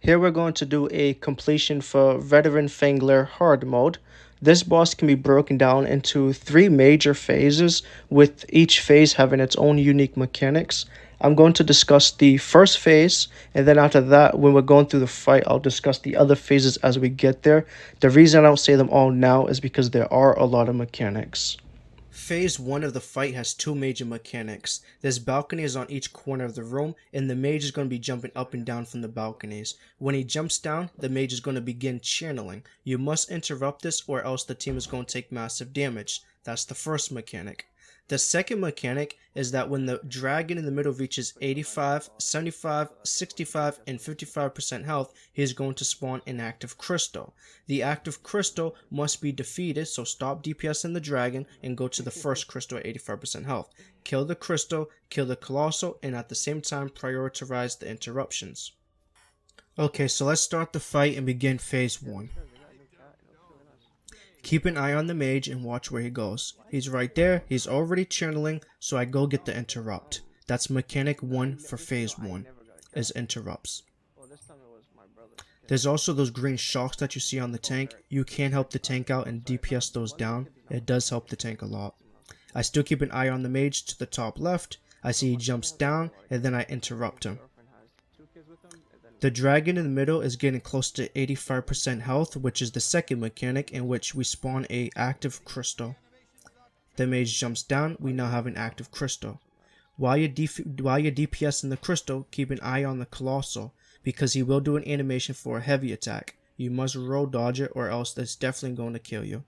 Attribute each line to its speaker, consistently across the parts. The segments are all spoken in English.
Speaker 1: Here we're going to do a completion for Veteran Fangler Hard Mode. This boss can be broken down into 3 major phases, with each phase having its own unique mechanics. I'm going to discuss the first phase, and then after that, when we're going through the fight, I'll discuss the other phases as we get there. The reason I don't say them all now is because there are a lot of mechanics. Phase 1 of the fight has 2 major mechanics. This balcony is on each corner of the room, and the mage is going to be jumping up and down from the balconies. When he jumps down, the mage is going to begin channeling. You must interrupt this or else the team is going to take massive damage. That's the first mechanic. The second mechanic is that when the dragon in the middle reaches 85, 75, 65, and 55% health, he is going to spawn an active crystal. The active crystal must be defeated, so stop DPSing the dragon and go to the first crystal at 85% health. Kill the crystal, kill the colossal, and at the same time prioritize the interruptions. Okay, so let's start the fight and begin phase 1. Keep an eye on the mage and watch where he goes. He's right there, he's already channeling, so I go get the interrupt. That's mechanic 1 for phase 1, is interrupts. There's also those green shocks that you see on the tank. You can help the tank out and DPS those down. It does help the tank a lot. I still keep an eye on the mage to the top left. I see he jumps down and then I interrupt him. The dragon in the middle is getting close to 85% health, which is the second mechanic in which we spawn a active crystal. The mage jumps down, we now have an active crystal. While you're DPSing the crystal, keep an eye on the colossal, because he will do an animation for a heavy attack. You must roll dodge it or else that's definitely going to kill you.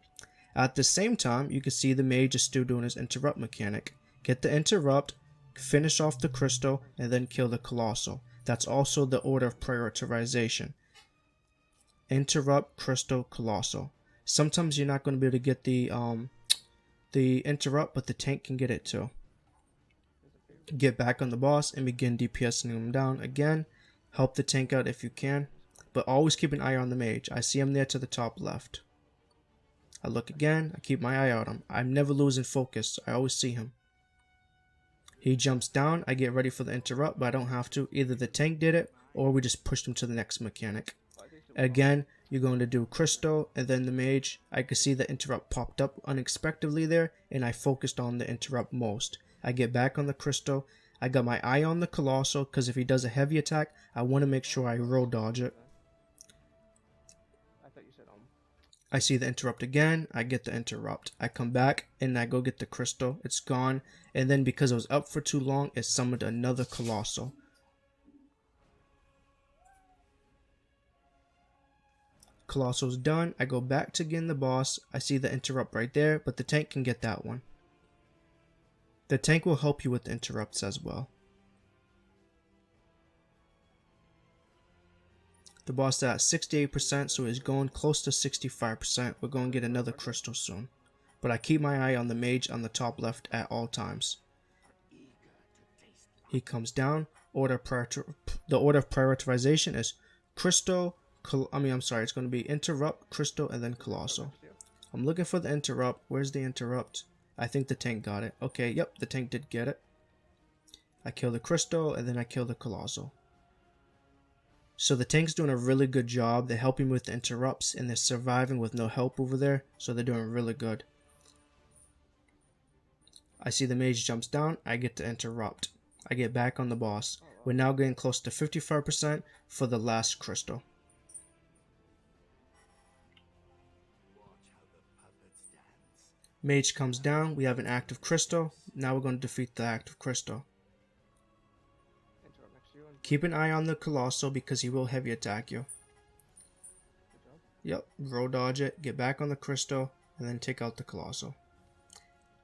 Speaker 1: At the same time, you can see the mage is still doing his interrupt mechanic. Get the interrupt, finish off the crystal, and then kill the colossal. That's also the order of prioritization. Interrupt, crystal, colossal. Sometimes you're not going to be able to get the interrupt, but the tank can get it too. Get back on the boss and begin DPSing him down again. Help the tank out if you can, but always keep an eye on the mage. I see him there to the top left. I look again, I keep my eye on him. I'm never losing focus, I always see him. He jumps down, I get ready for the interrupt, but I don't have to. Either the tank did it, or we just pushed him to the next mechanic. Again, you're going to do crystal, and then the mage. I could see the interrupt popped up unexpectedly there, and I focused on the interrupt most. I get back on the crystal. I got my eye on the colossal, because if he does a heavy attack, I want to make sure I roll dodge it. I see the interrupt again, I get the interrupt. I come back and I go get the crystal, it's gone, and then because it was up for too long, it summoned another colossal. Colossal's done, I go back to getting the boss, I see the interrupt right there, but the tank can get that one. The tank will help you with the interrupts as well. The boss is at 68%, so he's going close to 65%. We're going to get another crystal soon. But I keep my eye on the mage on the top left at all times. He comes down. The order of prioritization is crystal, it's going to be interrupt, crystal, and then colossal. I'm looking for the interrupt. Where's the interrupt? I think the tank got it. Okay, yep, the tank did get it. I kill the crystal, and then I kill the colossal. So the tank's doing a really good job. They're helping with the interrupts and they're surviving with no help over there. So they're doing really good. I see the mage jumps down. I get to interrupt. I get back on the boss. We're now getting close to 55% for the last crystal. Mage comes down. We have an active crystal. Now we're going to defeat the active crystal. Keep an eye on the colossal because he will heavy attack you. Yep, roll dodge it, get back on the crystal, and then take out the colossal.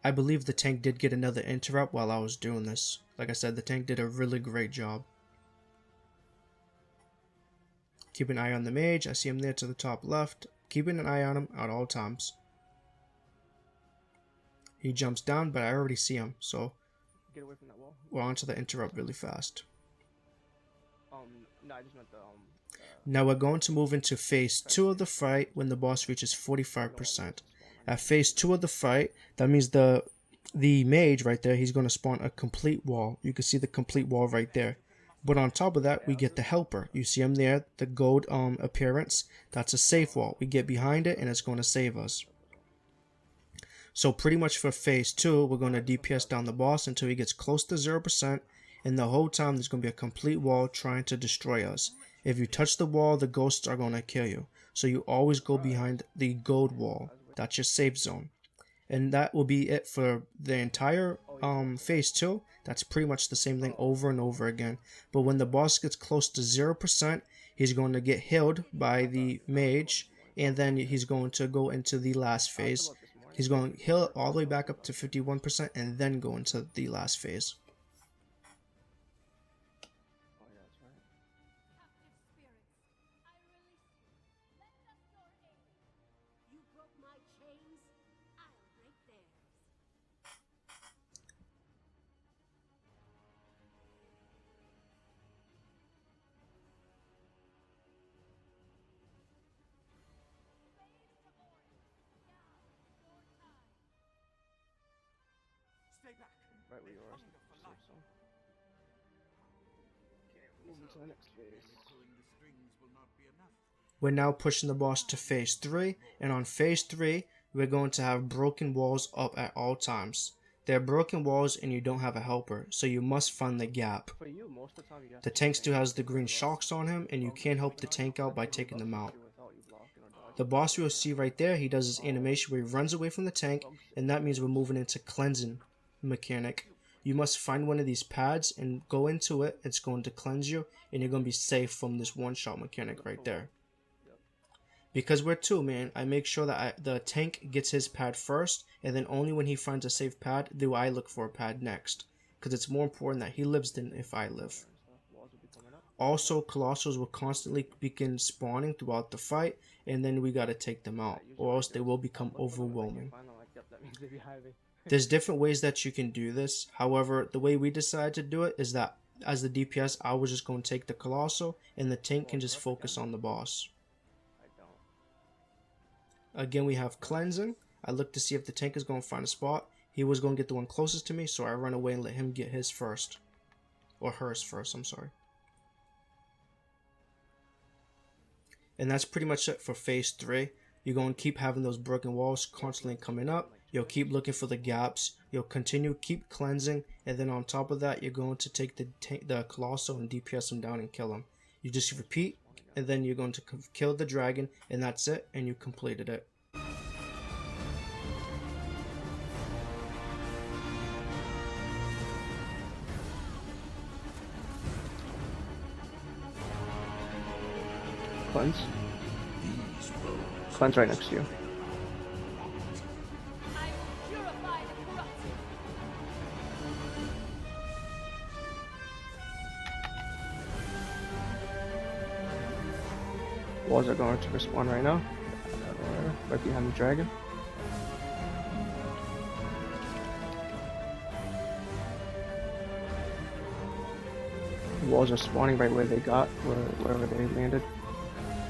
Speaker 1: I believe the tank did get another interrupt while I was doing this. Like I said, the tank did a really great job. Keep an eye on the mage. I see him there to the top left. Keeping an eye on him at all times. He jumps down, but I already see him, so
Speaker 2: Get away from that wall.
Speaker 1: we're on to the interrupt really fast.
Speaker 2: No, I just meant the
Speaker 1: Now we're going to move into phase 2 of the fight when the boss reaches 45%. At phase 2 of the fight, that means the mage right there, he's going to spawn a complete wall. You can see the complete wall right there. But on top of that, we get the helper. You see him there, the gold appearance. That's a safe wall. We get behind it and it's going to save us. So pretty much for phase 2, we're going to DPS down the boss until he gets close to 0%. And the whole time there's going to be a complete wall trying to destroy us. If you touch the wall, the ghosts are going to kill you. So you always go behind the gold wall. That's your safe zone. And that will be it for the entire phase 2. That's pretty much the same thing over and over again. But when the boss gets close to 0%, he's going to get healed by the mage. And then he's going to go into the last phase. He's going to heal all the way back up to 51% and then go into the last phase.
Speaker 2: Stay back.
Speaker 3: Right where you are. So. Okay, moving to the next phase.
Speaker 1: We're now pushing the boss to phase 3, and on phase 3, we're going to have broken walls up at all times. They're broken walls and you don't have a helper, so you must find the gap.
Speaker 3: For you, most of the time you
Speaker 1: The tank still has the green shocks on him, and you can't help the tank out by taking them out. The boss you'll see right there, he does his animation where he runs away from the tank, and that means we're moving into cleansing mechanic. You must find one of these pads and go into it. It's going to cleanse you, and you're going to be safe from this one-shot mechanic right there. Because we're 2-man, I make sure that the tank gets his pad first, and then only when he finds a safe pad do I look for a pad next. Because it's more important that he lives than if I live. Also, Colossals will constantly begin spawning throughout the fight, and then we gotta take them out, or else they will become overwhelming. There's different ways that you can do this. However, the way we decided to do it is that as the DPS, I was just going to take the Colossal, and the tank can just focus on the boss. Again, we have cleansing. I look to see if the tank is going to find a spot. He was going to get the one closest to me, so I run away and let him get his first. Or hers first, I'm sorry. And that's pretty much it for phase 3. You're going to keep having those broken walls constantly coming up. You'll keep looking for the gaps. You'll continue keep cleansing. And then on top of that, you're going to take the Colossal and DPS him down and kill him. You just repeat. And then you're going to kill the dragon, and that's it, and you completed it.
Speaker 3: Cleanse. Cleanse right next to you. Walls are going to respawn right now. Right behind the dragon. Walls are spawning right where they got, wherever they landed.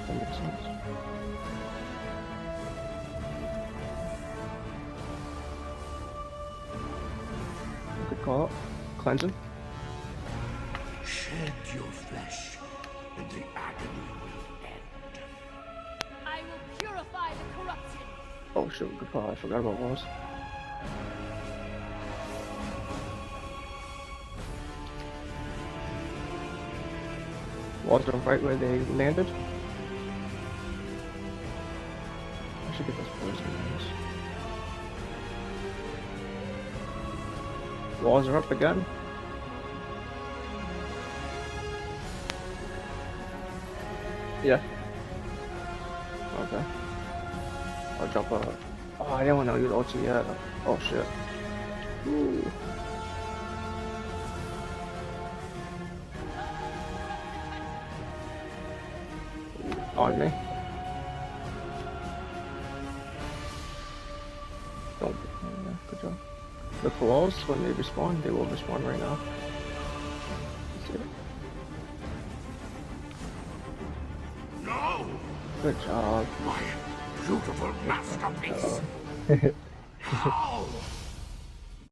Speaker 3: That makes sense. Good call out. Cleansing.
Speaker 2: Shed your flesh, and the agony will end.
Speaker 4: I will purify the corrupted.
Speaker 3: Oh shoot, good call. I forgot about walls. Walls are right where they landed. I should get those poison ones. Walls are up again. Yeah. Okay. I'll jump out. Oh, I didn't want to use ulti yet. Oh shit. Ooh. On me. Don't. Yeah, good job. Look for walls when they respawn. They will respawn right now. See it?
Speaker 2: No!
Speaker 3: Good job.
Speaker 2: My beautiful masterpiece! Now!